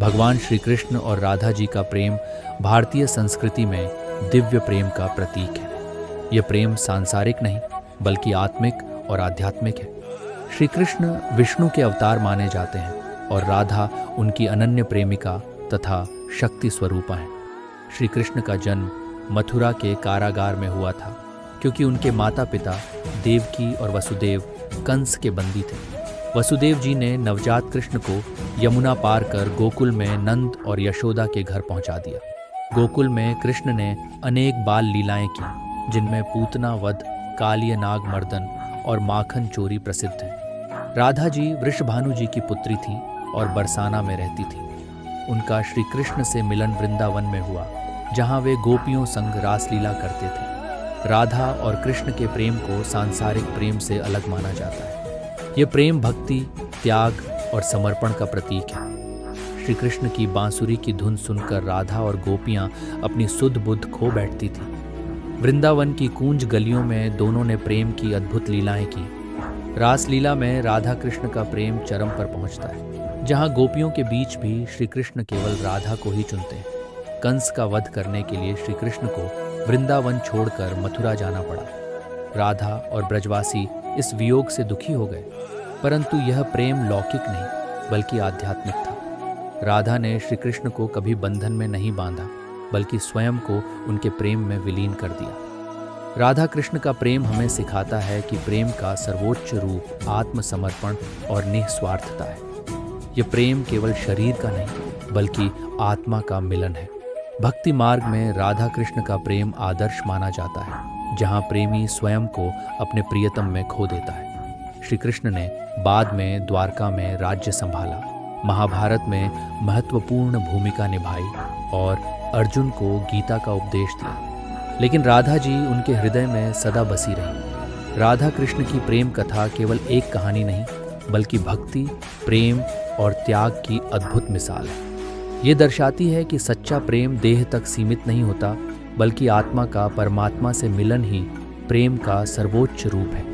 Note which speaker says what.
Speaker 1: भगवान श्री कृष्ण और राधा जी का प्रेम भारतीय संस्कृति में दिव्य प्रेम का प्रतीक है। यह प्रेम सांसारिक नहीं बल्कि आत्मिक और आध्यात्मिक है। श्री कृष्ण विष्णु के अवतार माने जाते हैं और राधा उनकी अनन्य प्रेमिका तथा शक्ति स्वरूपा हैं। श्री कृष्ण का जन्म मथुरा के कारागार में हुआ था क्योंकि उनके माता पिता देवकी और वसुदेव कंस के बंदी थे। वसुदेव जी ने नवजात कृष्ण को यमुना पार कर गोकुल में नंद और यशोदा के घर पहुंचा दिया। गोकुल में कृष्ण ने अनेक बाल लीलाएं की, जिनमें पूतना वध, कालिय नाग मर्दन और माखन चोरी प्रसिद्ध हैं। राधा जी वृषभानु जी की पुत्री थीं और बरसाना में रहती थीं। उनका श्री कृष्ण से मिलन वृंदावन में हुआ, जहां वे गोपियों संग रासलीला करते थे। राधा और कृष्ण के प्रेम को सांसारिक प्रेम से अलग माना जाता है। यह प्रेम भक्ति, त्याग और समर्पण का प्रतीक है। श्री कृष्ण की बांसुरी की धुन सुनकर राधा और गोपियां अपनी सुध बुध खो बैठती थीं। वृंदावन की कूंज गलियों में दोनों ने प्रेम की अद्भुत लीलाएं की। रासलीला में राधा कृष्ण का प्रेम चरम पर पहुंचता है, जहां गोपियों के बीच भी श्री कृष्ण केवल राधा को ही चुनते हैं। कंस का वध करने के लिए श्री कृष्ण को वृंदावन छोड़कर मथुरा जाना पड़ा। राधा और ब्रजवासी इस वियोग से दुखी हो गए, परंतु यह प्रेम लौकिक नहीं बल्कि आध्यात्मिक था। राधा ने श्री कृष्ण को कभी बंधन में नहीं बांधा, बल्कि स्वयं को उनके प्रेम में विलीन कर दिया। राधा कृष्ण का प्रेम हमें सिखाता है कि प्रेम का सर्वोच्च रूप आत्मसमर्पण और निस्वार्थता है। यह प्रेम केवल शरीर का नहीं बल्कि आत्मा का मिलन है। भक्ति मार्ग में राधा कृष्ण का प्रेम आदर्श माना जाता है, जहां प्रेमी स्वयं को अपने प्रियतम में खो देता है। श्री कृष्ण ने बाद में द्वारका में राज्य संभाला, महाभारत में महत्वपूर्ण भूमिका निभाई और अर्जुन को गीता का उपदेश दिया, लेकिन राधा जी उनके हृदय में सदा बसी रही। राधा कृष्ण की प्रेम कथा केवल एक कहानी नहीं बल्कि भक्ति, प्रेम और त्याग की अद्भुत मिसाल है। ये दर्शाती है कि सच्चा प्रेम देह तक सीमित नहीं होता, बल्कि आत्मा का परमात्मा से मिलन ही प्रेम का सर्वोच्च रूप है।